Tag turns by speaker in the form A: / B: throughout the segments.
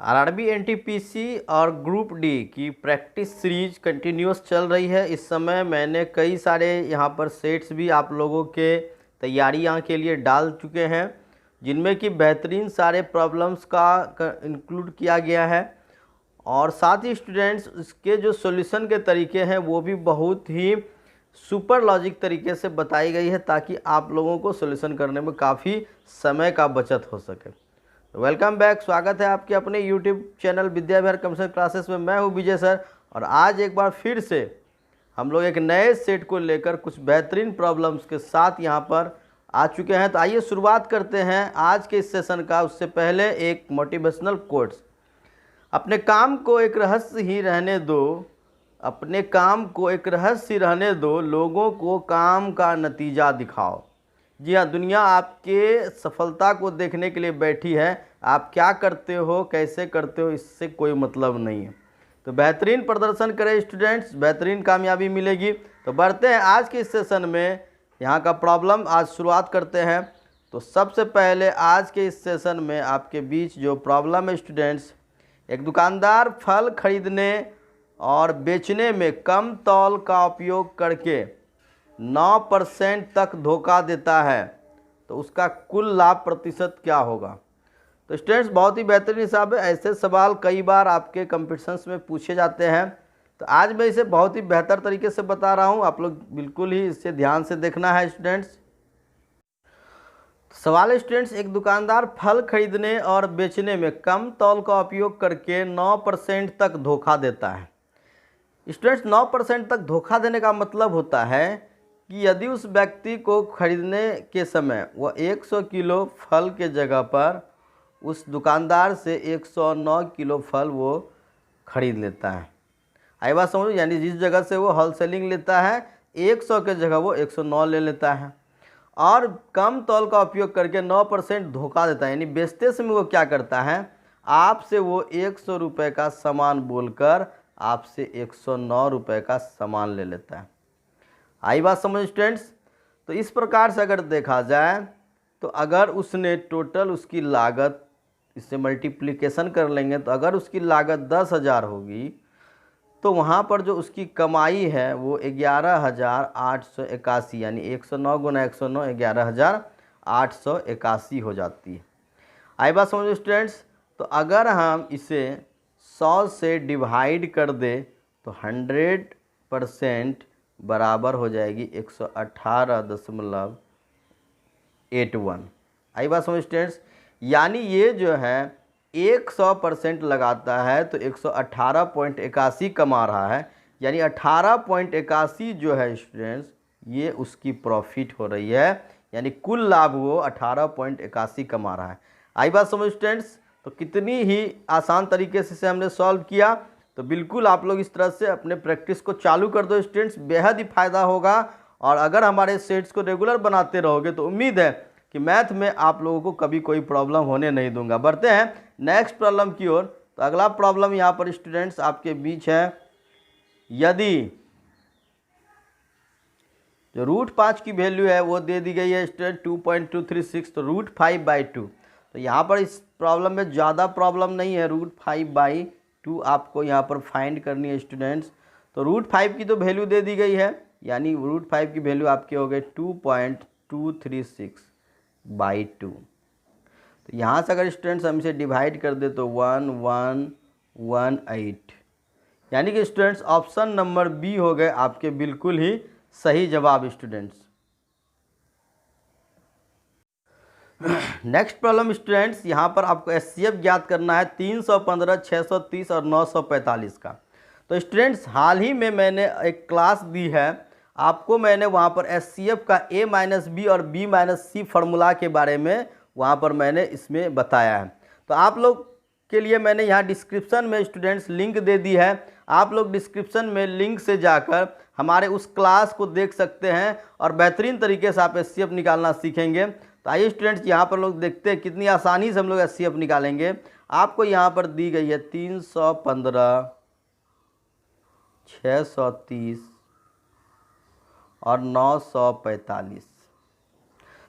A: RRB NTPC और group D की practice series continuous चल रही है। इस समय मैंने कई सारे यहाँ पर सेट्स भी आप लोगों के तैयारियाँ के लिए डाल चुके हैं, जिनमें कि बेहतरीन सारे प्रॉब्लम्स का इंक्लूड किया गया है और साथ ही स्टूडेंट्स इसके जो सॉल्यूशन के तरीके हैं वो भी बहुत ही सुपर लॉजिक तरीके से बताई गई है, ताकि आप लोगों को सॉल्यूशन करने में काफ़ी समय का बचत हो सके। वेलकम बैक, स्वागत है आपके अपने YouTube channel Vidya Vihar computer classes में। मैं हूं विजय सर और आज एक बार फिर से हम लोग एक नए सेट को लेकर कुछ बेहतरीन प्रॉब्लम्स के साथ यहां पर आ चुके हैं। तो आइए शुरुआत करते हैं आज के इस सेशन का। उससे पहले एक मोटिवेशनल कोट्स, अपने काम को एक रहस्य ही रहने दो, अपने काम को एक रहस्य ही रहने दो, लोगों को काम का नतीजा दिखाओ। जी हाँ, दुनिया आपके सफलता को देखने के लिए बैठी है। आप क्या करते हो, कैसे करते हो, इससे कोई मतलब नहीं है। तो बेहतरीन प्रदर्शन करें स्टूडेंट्स, बेहतरीन कामयाबी मिलेगी। तो बढ़ते हैं आज के इस सेशन में। यहाँ का प्रॉब्लम आज शुरुआत करते हैं। तो सबसे पहले आज के इस सेशन में आपके बीच जो प्रॉब्लम है स्टूडेंट्स, एक दुकानदार फल खरीदने और बेचने में कम तौल का उपयोग करके 9% तक धोखा देता है, तो उसका कुल लाभ प्रतिशत क्या होगा। तो स्टूडेंट्स बहुत ही बेहतरीन हिसाब है। ऐसे सवाल कई बार आपके कंपटीशंस में पूछे जाते हैं, तो आज मैं इसे बहुत ही बेहतर तरीके से बता रहा हूं। आप लोग बिल्कुल ही इसे ध्यान से देखना है स्टूडेंट्स। सवाल है स्टूडेंट्स, एक दुकानदार फल खरीदने और बेचने में कम तौल का उपयोग करके 9% तक धोखा देता है। स्टूडेंट्स 9% तक धोखा देने का मतलब होता है कि यदि उस व्यक्ति को खरीदने के समय वह 100 किलो फल के जगह पर उस दुकानदार से 109 किलो फल वो खरीद लेता है। आई बात समझो, यानी जिस जगह से वो होलसेलिंग लेता है 100 के जगह वो 109 ले लेता है और कम तौल का उपयोग करके 9% धोखा देता है। यानी बेचते समय वो क्या करता है, आपसे वो 100 रुपये का सामान बोलकर आपसे 109 रुपये का सामान ले लेता है। आई बात समझ स्टूडेंट्स। तो इस प्रकार से अगर देखा जाए तो अगर उसने टोटल उसकी लागत, इससे मल्टीप्लिकेशन कर लेंगे, तो अगर उसकी लागत 10,000 होगी तो वहाँ पर जो उसकी कमाई है वो 11,881, यानी 109 गुना 109 11,881 हो जाती है। आई बात समझो स्टूडेंट्स। तो अगर हम इसे 100 से डिवाइड कर दे तो 100% बराबर हो जाएगी 118.81। आई बात समझ स्टूडेंट्स। यानी ये जो है 100% लगाता है तो 118.81 कमा रहा है, यानी 18.81 जो है स्टूडेंट्स ये उसकी प्रॉफिट हो रही है, यानी कुल लाभ वो 18.81 कमा रहा है। आई बात समझ स्टूडेंट्स। तो कितनी ही आसान तरीके से हमने सॉल्व किया। तो बिल्कुल आप लोग इस तरह से अपने प्रैक्टिस को चालू कर दो स्टूडेंट्स, बेहद ही फ़ायदा होगा। और अगर हमारे सेट्स को रेगुलर बनाते रहोगे तो उम्मीद है कि मैथ में आप लोगों को कभी कोई प्रॉब्लम होने नहीं दूंगा। बढ़ते हैं नेक्स्ट प्रॉब्लम की ओर। तो अगला प्रॉब्लम यहाँ पर स्टूडेंट्स आपके बीच है, यदि जो √5 की वैल्यू है वो दे दी गई है स्टूडेंट 2.236, तो √5/2। तो यहाँ पर इस प्रॉब्लम में ज़्यादा प्रॉब्लम नहीं है, √5/2 आपको यहाँ पर फाइंड करनी है स्टूडेंट्स। तो √5 की तो वैल्यू दे दी गई है, यानी √5 की वैल्यू आपकी हो गई 2.236/2। तो यहाँ से अगर स्टूडेंट्स हम इसे डिवाइड कर दे तो 1118, यानी कि स्टूडेंट्स ऑप्शन नंबर बी हो गए आपके बिल्कुल ही सही जवाब स्टूडेंट्स। नेक्स्ट प्रॉब्लम स्टूडेंट्स, यहाँ पर आपको एचसीएफ ज्ञात करना है 315, 630 और 945 का। तो स्टूडेंट्स हाल ही में मैंने एक क्लास दी है आपको, मैंने वहाँ पर एचसीएफ का A-B और B-C फार्मूला के बारे में वहाँ पर मैंने इसमें बताया है। तो आप लोग के लिए मैंने यहाँ डिस्क्रिप्शन में स्टूडेंट्स लिंक दे दी है। आप लोग डिस्क्रिप्शन में लिंक से जाकर हमारे उस क्लास को देख सकते हैं और बेहतरीन तरीके से आप एचसीएफ निकालना सीखेंगे। तो आइए स्टूडेंट्स यहाँ पर लोग देखते हैं कितनी आसानी से हम लोग एचसीएफ निकालेंगे। आपको यहाँ पर दी गई है 315, 630 और 945।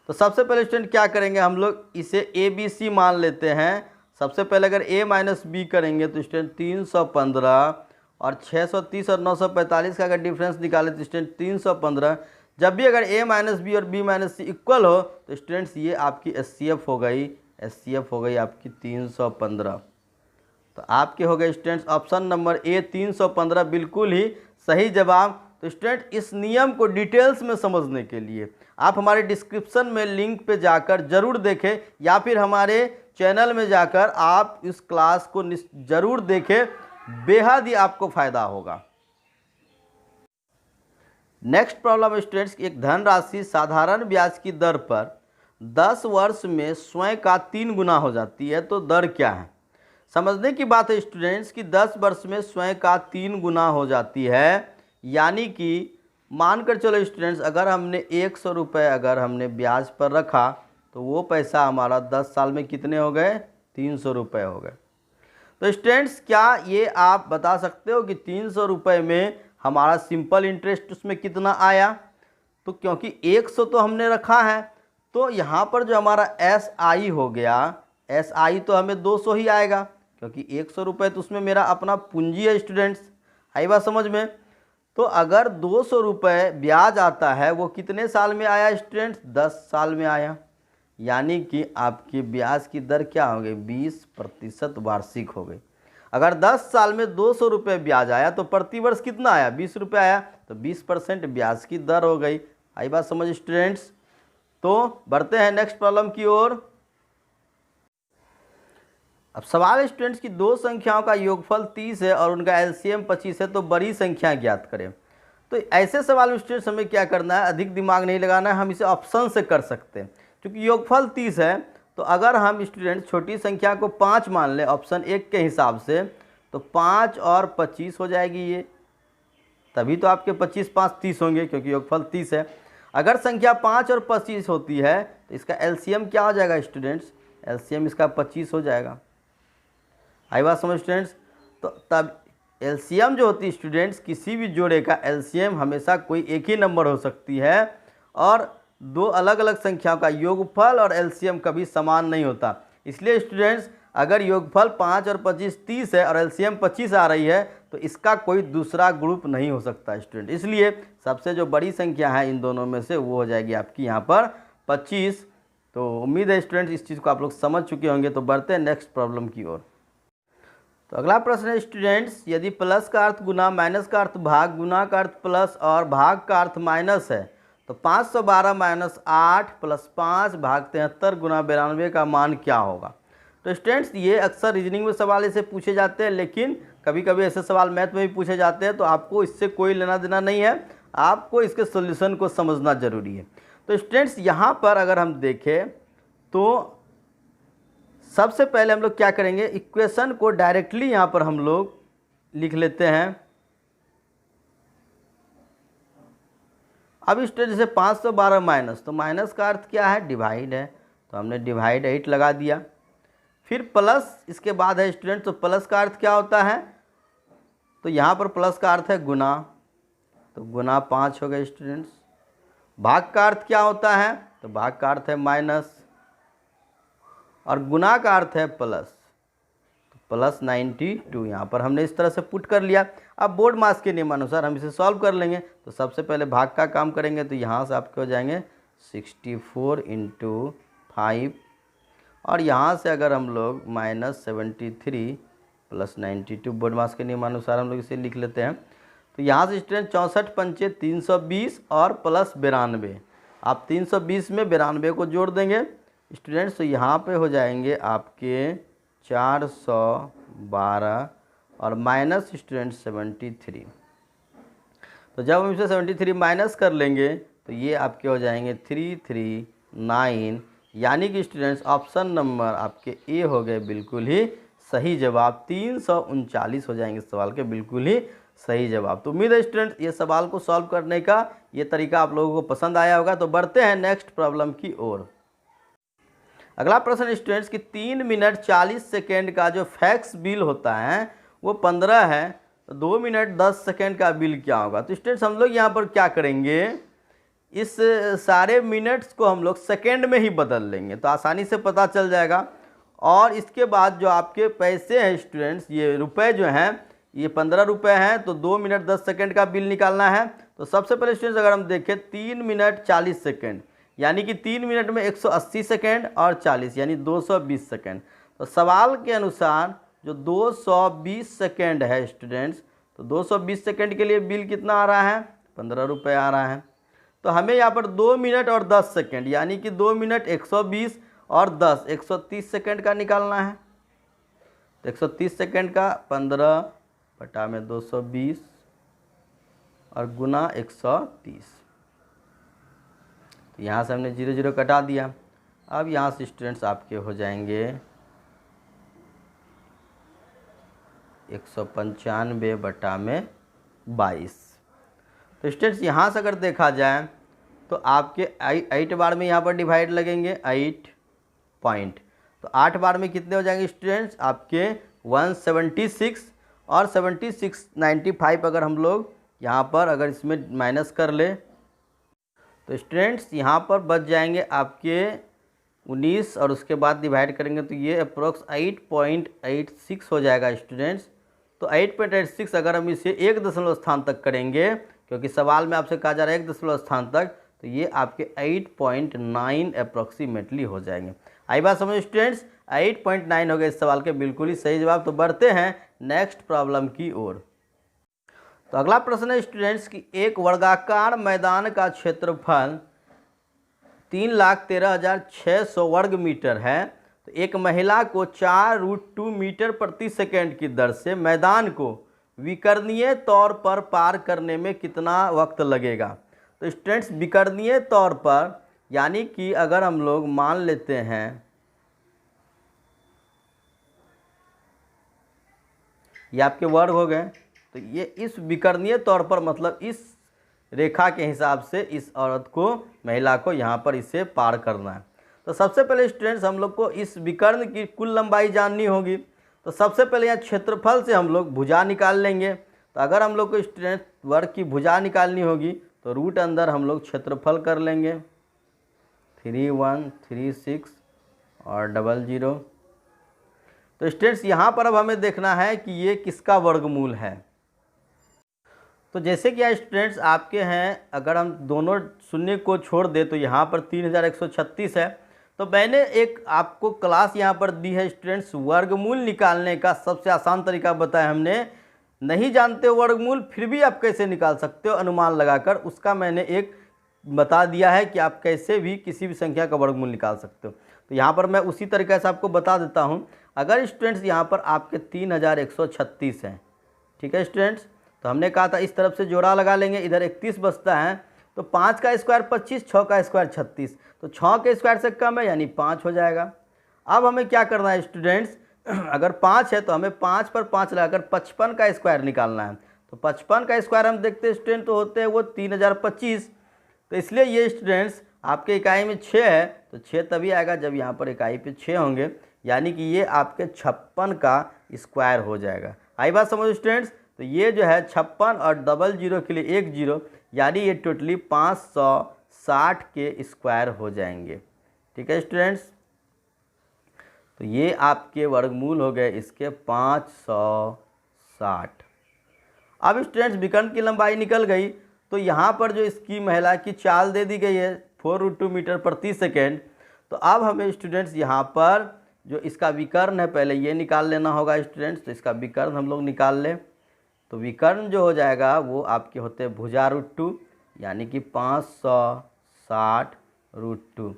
A: तो सबसे पहले स्टूडेंट क्या करेंगे, हम लोग इसे ABC मान लेते हैं। सबसे पहले अगर a माइनस बी करेंगे तो स्टूडेंट 315 और 630 और 945 का अगर डिफरेंस निकाले तो स्टूडेंट 315। जब भी अगर a माइनस बी और b माइनस सी इक्वल हो तो स्टूडेंट्स ये आपकी SCF हो गई, SCF हो गई आपकी 315। तो आपके हो गए स्टूडेंट्स ऑप्शन नंबर ए 315 बिल्कुल ही सही जवाब। तो स्टूडेंट इस नियम को डिटेल्स में समझने के लिए आप हमारे डिस्क्रिप्शन में लिंक पे जाकर ज़रूर देखें या फिर हमारे चैनल में जाकर आप इस क्लास को ज़रूर देखें, बेहद ही आपको फ़ायदा होगा। नेक्स्ट प्रॉब्लम स्टूडेंट्स, एक धनराशि साधारण ब्याज की दर पर 10 वर्ष में स्वयं का 3 गुना हो जाती है, तो दर क्या है? समझने की बात है स्टूडेंट्स कि 10 वर्ष में स्वयं का 3 गुना हो जाती है, यानी कि मानकर चलो स्टूडेंट्स अगर हमने 100 रुपये अगर हमने ब्याज पर रखा तो वो पैसा हमारा 10 साल में कितने हो गए? 300 रुपये हो गए। तो स्टूडेंट्स क्या ये आप बता सकते हो कि 300 रुपये में हमारा सिंपल इंटरेस्ट उसमें कितना आया? तो क्योंकि 100 तो हमने रखा है तो यहाँ पर जो हमारा SI हो गया, SI तो हमें 200 ही आएगा क्योंकि 100 रुपये तो उसमें मेरा अपना पूंजी है स्टूडेंट्स। आई बात समझ में? तो अगर 200 रुपये ब्याज आता है वो कितने साल में आया स्टूडेंट्स? 10 साल में आया, यानी कि आपकी ब्याज की दर क्या हो गई? 20% वार्षिक हो गई। अगर 10 साल में 200 रुपये ब्याज आया तो प्रति वर्ष कितना आया? 20 रुपये आया, तो 20% ब्याज की दर हो गई। आई बात समझ स्टूडेंट्स? तो बढ़ते हैं नेक्स्ट प्रॉब्लम की ओर। अब सवाल स्टूडेंट्स की दो संख्याओं का योगफल 30 है और उनका LCM 25 है, तो बड़ी संख्या ज्ञात करें। तो ऐसे सवाल में स्टूडेंट्स हमें क्या करना है? अधिक दिमाग नहीं लगाना है, हम इसे ऑप्शन से कर सकते हैं। क्योंकि योगफल 30 है तो अगर हम स्टूडेंट छोटी संख्या को 5 मान लें ऑप्शन 1 के हिसाब से, तो 5 और 25 हो जाएगी ये, तभी तो आपके 25 5 30 होंगे क्योंकि योगफल 30 है। अगर संख्या 5 और 25 होती है तो इसका LCM क्या हो जाएगा स्टूडेंट्स? LCM इसका 25 हो जाएगा। आई बात समझ स्टूडेंट्स? तो तब LCM जो होती है स्टूडेंट्स, किसी भी जोड़े का LCM हमेशा कोई एक ही नंबर हो सकती है और दो अलग अलग संख्याओं का योगफल और LCM कभी समान नहीं होता। इसलिए स्टूडेंट्स अगर योगफल 5 और 25 30 है और LCM 25 आ रही है तो इसका कोई दूसरा ग्रुप नहीं हो सकता स्टूडेंट। इसलिए सबसे जो बड़ी संख्या है इन दोनों में से वो हो जाएगी आपकी यहाँ पर 25। तो उम्मीद है स्टूडेंट्स इस चीज़ को आप लोग समझ चुके होंगे। तो बढ़ते हैं नेक्स्ट प्रॉब्लम की ओर। तो अगला प्रश्न है स्टूडेंट्स, यदि प्लस का अर्थ गुना, माइनस का अर्थ भाग, गुना का अर्थ प्लस और भाग का अर्थ माइनस है तो 512 माइनस 8 प्लस 5 भाग 73 गुना 92 का मान क्या होगा? तो स्टूडेंट्स ये अक्सर रीजनिंग में सवाल ऐसे पूछे जाते हैं, लेकिन कभी कभी ऐसे सवाल मैथ में भी पूछे जाते हैं, तो आपको इससे कोई लेना देना नहीं है, आपको इसके सॉल्यूशन को समझना जरूरी है। तो स्टूडेंट्स यहाँ पर अगर हम देखें तो सबसे पहले हम लोग क्या करेंगे, इक्वेशन को डायरेक्टली यहाँ पर हम लोग लिख लेते हैं। अब स्टूडेंट जैसे 512 माइनस, तो माइनस का अर्थ क्या है? डिवाइड है, तो हमने डिवाइड 8 लगा दिया। फिर प्लस इसके बाद है स्टूडेंट, तो प्लस का अर्थ क्या होता है? तो यहाँ पर प्लस का अर्थ है गुना, तो गुना 5 हो गए स्टूडेंट्स। भाग का अर्थ क्या होता है? तो भाग का अर्थ है माइनस और गुना का अर्थ है प्लस, तो प्लस 92 यहाँ पर हमने इस तरह से पुट कर लिया। अब बोर्ड मास के नियमानुसार हम इसे सॉल्व कर लेंगे। तो सबसे पहले भाग का काम करेंगे, तो यहाँ से आपके हो जाएंगे 64 × 5 और यहाँ से अगर हम लोग -73 + 92 बोर्ड मास के नियमानुसार हम लोग इसे लिख लेते हैं। तो यहाँ से स्टूडेंट 64 पंचे 320 और प्लस 92, आप 320 में 92 को जोड़ देंगे स्टूडेंट्स, तो यहाँ पे हो जाएंगे आपके 412 और माइनस स्टूडेंट 73। तो जब हम इसे 73 माइनस कर लेंगे तो ये आपके हो जाएंगे 339, यानी कि स्टूडेंट्स ऑप्शन नंबर आपके ए हो गए बिल्कुल ही सही जवाब। 339 हो जाएंगे इस सवाल के बिल्कुल ही सही जवाब। तो उम्मीद है स्टूडेंट्स ये सवाल को सॉल्व करने का ये तरीका आप लोगों को पसंद आया होगा। तो बढ़ते हैं नेक्स्ट प्रॉब्लम की ओर। अगला प्रश्न स्टूडेंट्स की 3 मिनट 40 सेकेंड का जो फैक्स बिल होता है वो 15 है, तो 2 मिनट 10 सेकेंड का बिल क्या होगा? तो स्टूडेंट्स हम लोग यहाँ पर क्या करेंगे, इस सारे मिनट्स को हम लोग सेकेंड में ही बदल लेंगे तो आसानी से पता चल जाएगा। और इसके बाद जो आपके पैसे हैं स्टूडेंट्स, ये रुपए जो हैं, ये 15 रुपये हैं, तो 2 मिनट 10 सेकंड का बिल निकालना है। तो सबसे पहले स्टूडेंट्स अगर हम देखें 3 मिनट 40 सेकंड, यानी कि 3 मिनट में 180 सेकंड और 40 यानी 220 सेकंड। तो सवाल के अनुसार जो 220 सेकंड है स्टूडेंट्स, तो 220 सेकंड के लिए बिल कितना आ रहा है, 15 रुपये आ रहा है। तो हमें यहाँ पर 2 मिनट और 10 सेकंड यानी कि 2 मिनट 120 और 10 130 सेकंड का निकालना है। तो 130 सेकंड का 15 बटा में 220 और गुना 130। तो यहाँ से हमने 0 0 कटा दिया। अब यहाँ से स्टूडेंट्स आपके हो जाएंगे 195 बटा में 22। तो स्टूडेंट्स यहाँ से अगर देखा जाए तो आपके 8 बार में यहाँ पर डिवाइड लगेंगे 8 पॉइंट। तो 8 बार में कितने हो जाएंगे स्टूडेंट्स, आपके 176 और 76 95 अगर हम लोग यहाँ पर अगर इसमें माइनस कर ले तो स्टूडेंट्स यहाँ पर बच जाएंगे आपके 19 और उसके बाद डिवाइड करेंगे तो ये अप्रोक्स 8.86 हो जाएगा स्टूडेंट्स। तो 8.86 अगर हम इसे 1 दशमलव स्थान तक करेंगे, क्योंकि सवाल में आपसे कहा जा रहा है 1 दशमलव स्थान तक, तो ये आपके 8.9 अप्रोक्सीमेटली हो जाएंगे। आई बात समझ स्टूडेंट्स, 8.9 हो गए इस सवाल के बिल्कुल ही सही जवाब। तो बढ़ते हैं नेक्स्ट प्रॉब्लम की ओर। तो अगला प्रश्न है स्टूडेंट्स कि एक वर्गाकार मैदान का क्षेत्रफल 3,13,600 वर्ग मीटर है। तो एक महिला को 4√2 मीटर प्रति सेकंड की दर से मैदान को विकर्णीय तौर पर पार करने में कितना वक्त लगेगा। तो स्टूडेंट्स विकर्णीय तौर पर यानी कि अगर हम लोग मान लेते हैं ये आपके वर्ग हो गए, तो ये इस विकर्णीय तौर पर मतलब इस रेखा के हिसाब से इस औरत को, महिला को यहाँ पर इसे पार करना है। तो सबसे पहले स्टूडेंट्स हम लोग को इस विकर्ण की कुल लंबाई जाननी होगी। तो सबसे पहले यहाँ क्षेत्रफल से हम लोग भुजा निकाल लेंगे। तो अगर हम लोग को स्टूडेंट वर्ग की भुजा निकालनी होगी तो रूट अंदर हम लोग क्षेत्रफल कर लेंगे 3136 और 00। तो स्टूडेंट्स यहाँ पर अब हमें देखना है कि ये किसका वर्गमूल है। तो जैसे कि स्टूडेंट्स आपके हैं, अगर हम दोनों शून्य को छोड़ दे तो यहाँ पर 3136 है। तो मैंने एक आपको क्लास यहाँ पर दी है स्टूडेंट्स, वर्गमूल निकालने का सबसे आसान तरीका बताया हमने। नहीं जानते हो वर्गमूल फिर भी आप कैसे निकाल सकते हो अनुमान लगाकर, उसका मैंने एक बता दिया है कि आप कैसे भी किसी भी संख्या का वर्गमूल निकाल सकते हो। तो यहाँ पर मैं उसी तरीके से आपको बता देता हूँ। अगर स्टूडेंट्स यहाँ पर आपके 3136 हैं, ठीक है स्टूडेंट्स, तो हमने कहा था इस तरफ से जोड़ा लगा लेंगे, इधर 31 बचता है। तो 5 का स्क्वायर 25, 6 का स्क्वायर 36, तो 6 के स्क्वायर से कम है यानी 5 हो जाएगा। अब हमें क्या करना है स्टूडेंट्स, अगर 5 है तो हमें 5 पर 5 लगाकर 55 का स्क्वायर निकालना है। तो 55 का स्क्वायर हम देखते हैं स्टूडेंट तो होते हैं वो 3025। तो इसलिए ये स्टूडेंट्स आपके इकाई में 6 है, तो 6 तभी आएगा जब यहाँ पर इकाई पे 6 होंगे, यानी कि ये आपके 56 का स्क्वायर हो जाएगा। आई बात समझ स्टूडेंट्स। तो ये जो है 56 और 00 के लिए 1 0, यानी ये टोटली 560 के स्क्वायर हो जाएंगे। ठीक है स्टूडेंट्स, तो ये आपके वर्गमूल हो गए इसके 560। अब स्टूडेंट्स विकर्ण की लंबाई निकल गई, तो यहाँ पर जो इसकी महिला की चाल दे दी गई है 4√2 मीटर प्रति सेकेंड। तो अब हमें स्टूडेंट्स यहाँ पर जो इसका विकर्ण है पहले ये निकाल लेना होगा स्टूडेंट्स। तो इसका विकर्ण हम लोग निकाल लें, तो विकर्ण जो हो जाएगा वो आपके होते हैं भुजा √2, यानी कि 560√2।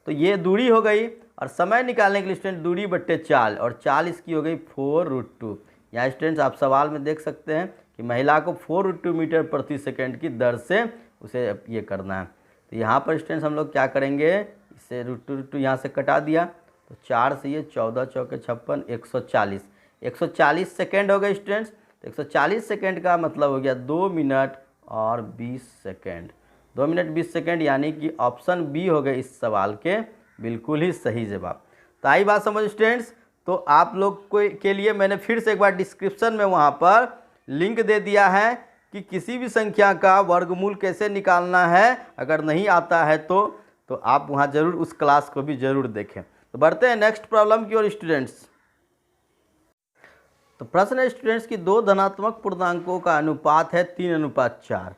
A: तो ये दूरी हो गई, और समय निकालने के लिए स्टूडेंट दूरी बट्टे चाल, और चाल इसकी हो गई 4√2। यहाँ स्टूडेंट्स आप सवाल में देख सकते हैं कि महिला को 4√2 मीटर प्रति सेकंड की दर से उसे ये करना है। तो यहाँ पर स्टूडेंट्स हम लोग क्या करेंगे, इसे √2 यहाँ से कटा दिया, तो 4 से ये 14 चौके 56 140 सेकेंड हो गए स्टूडेंट्स। तो 140 सेकेंड का मतलब हो गया 2 मिनट और 20 सेकेंड, 2 मिनट 20 सेकेंड, यानी कि ऑप्शन बी हो गए इस सवाल के बिल्कुल ही सही जवाब। तो आई बात समझ स्टूडेंट्स। तो आप लोग को के लिए मैंने फिर से एक बार डिस्क्रिप्शन में वहाँ पर लिंक दे दिया है कि किसी भी संख्या का वर्गमूल कैसे निकालना है। अगर नहीं आता है तो आप वहाँ ज़रूर उस क्लास को भी ज़रूर देखें। तो बढ़ते हैं नेक्स्ट प्रॉब्लम की ओर स्टूडेंट्स। तो प्रश्न है स्टूडेंट्स की दो धनात्मक पूर्णांकों का अनुपात है 3:4।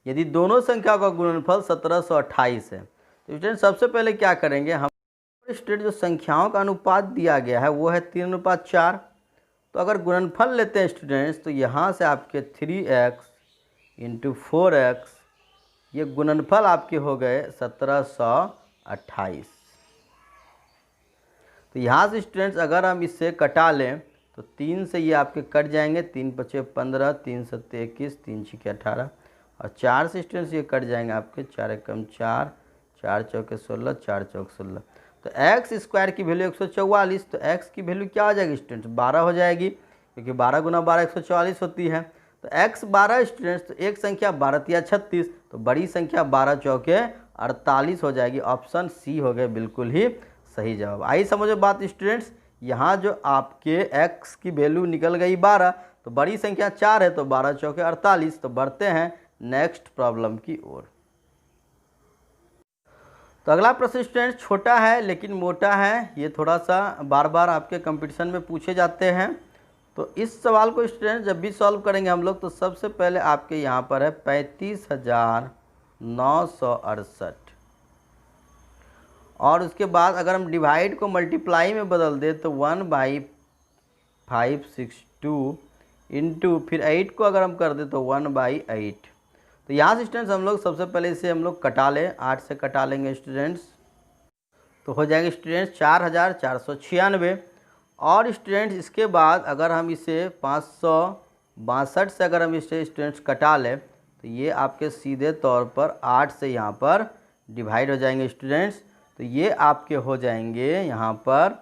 A: यदि दोनों संख्याओं का गुणनफल 1728 है तो स्टूडेंट सबसे पहले क्या करेंगे, हम स्टूडेंट जो संख्याओं का अनुपात दिया गया है वो है 3:4। तो अगर गुणनफल लेते हैं स्टूडेंट्स तो यहाँ से आपके 3x × 4x ये गुणनफल आपके हो गए 1728। तो यहाँ से स्टूडेंट्स अगर हम इससे कटा लें तो 3 से ये आपके कट जाएंगे, 3 × 5 = 15, 3 × 7 = 21, 3 × 6 = 18 और 4 से स्टूडेंट्स ये कट जाएंगे आपके, 4 × 1 = 4, 4 × 4 = 16, 4 × 4 = 16। तो एक्स स्क्वायर की वैल्यू 144, तो एक्स की वैल्यू क्या हो जाएगी स्टूडेंट्स, 12 हो जाएगी, क्योंकि 12 × 12 144 होती है। तो एक्स 12 स्टूडेंट्स, तो एक संख्या 12 × 36, तो बड़ी संख्या 12 × 4 = 48 हो जाएगी। ऑप्शन सी हो गए बिल्कुल ही सही जवाब। आई समझो बात स्टूडेंट्स, यहाँ जो आपके x की वैल्यू निकल गई 12, तो बड़ी संख्या 4 है, तो 12 × 4 = 48। तो बढ़ते हैं नेक्स्ट प्रॉब्लम की ओर। तो अगला प्रश्न स्टूडेंट छोटा है लेकिन मोटा है, ये थोड़ा सा बार बार आपके कंपटीशन में पूछे जाते हैं। तो इस सवाल को स्टूडेंट जब भी सॉल्व करेंगे हम लोग, तो सबसे पहले आपके यहाँ पर है 35,968 और उसके बाद अगर हम डिवाइड को मल्टीप्लाई में बदल दें तो 1/562 इंटू फिर 8 को अगर हम कर दें तो 1/8। तो यहाँ से स्टूडेंट्स हम लोग सबसे पहले इसे हम लोग कटा लें, 8 से कटा लेंगे स्टूडेंट्स, तो हो जाएंगे स्टूडेंट्स 4496। और स्टूडेंट्स इसके बाद अगर हम इसे 562 से अगर हम इसे स्टूडेंट्स कटा लें तो ये आपके सीधे तौर पर 8 से यहाँ पर डिवाइड हो जाएंगे स्टूडेंट्स, तो ये आपके हो जाएंगे यहाँ पर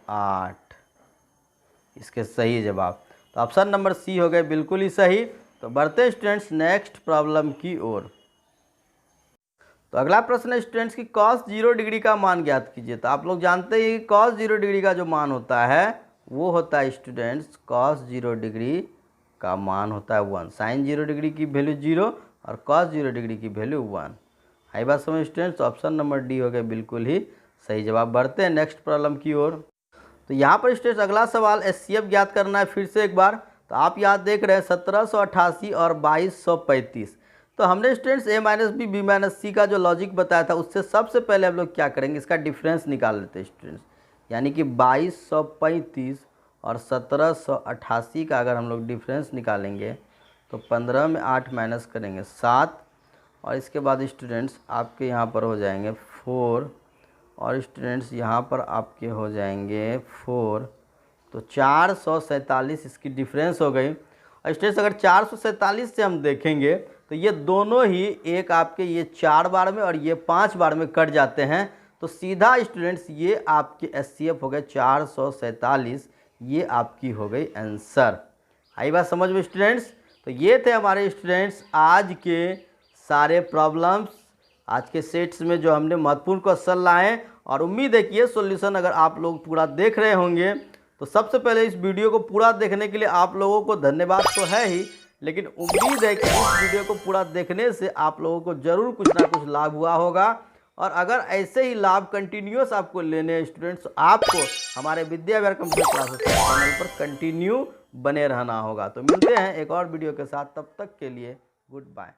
A: 8, इसके सही जवाब। तो ऑप्शन नंबर सी हो गए बिल्कुल ही सही। तो बढ़ते स्टूडेंट्स नेक्स्ट प्रॉब्लम की ओर। तो अगला प्रश्न है स्टूडेंट्स की cos 0 डिग्री का मान ज्ञात कीजिए। तो आप लोग जानते हैं कि cos 0 डिग्री का जो मान होता है वो होता है स्टूडेंट्स, cos 0 डिग्री का मान होता है 1, sin 0 डिग्री की वैल्यू 0 और cos 0 डिग्री की वैल्यू 1। आई बात समझ स्टूडेंट्स, ऑप्शन नंबर डी हो गए बिल्कुल ही सही जवाब। बढ़ते हैं नेक्स्ट प्रॉब्लम की ओर। तो यहाँ पर स्टूडेंट्स अगला सवाल HCF ज्ञात करना है फिर से एक बार। तो आप याद देख रहे हैं 1788 और 2235। तो हमने students a - b b - c का जो लॉजिक बताया था उससे सबसे पहले हम लोग क्या करेंगे, इसका डिफरेंस निकाल लेते हैं स्टूडेंट्स। यानी कि 2235 और 1788 का अगर हम लोग डिफरेंस निकालेंगे तो 15 में 8 माइनस करेंगे 7 और इसके बाद स्टूडेंट्स आपके यहाँ पर हो जाएंगे 4 और स्टूडेंट्स यहाँ पर आपके हो जाएंगे 4, तो 447 इसकी डिफरेंस हो गई। और स्टूडेंट्स अगर 447 से हम देखेंगे तो ये दोनों ही एक आपके ये 4 बार में और ये 5 बार में कट जाते हैं, तो सीधा स्टूडेंट्स ये आपके HCF हो गए 447, ये आपकी हो गई आंसर। आई बात समझ में स्टूडेंट्स। तो ये थे हमारे स्टूडेंट्स आज के सारे प्रॉब्लम्स, आज के सेट्स में जो हमने महत्वपूर्ण क्वेश्चन लाए, और उम्मीद है कि ये सॉल्यूशन अगर आप लोग पूरा देख रहे होंगे तो सबसे पहले इस वीडियो को पूरा देखने के लिए आप लोगों को धन्यवाद तो है ही, लेकिन उम्मीद है कि इस वीडियो को पूरा देखने से आप लोगों को ज़रूर कुछ ना कुछ लाभ हुआ होगा। और अगर ऐसे ही लाभ कंटिन्यूस आपको लेने हैं स्टूडेंट्स, आपको हमारे Vidya Vihar computer classes channel पर कंटिन्यू बने रहना होगा। तो मिलते हैं एक और वीडियो के साथ, तब तक के लिए गुड बाय।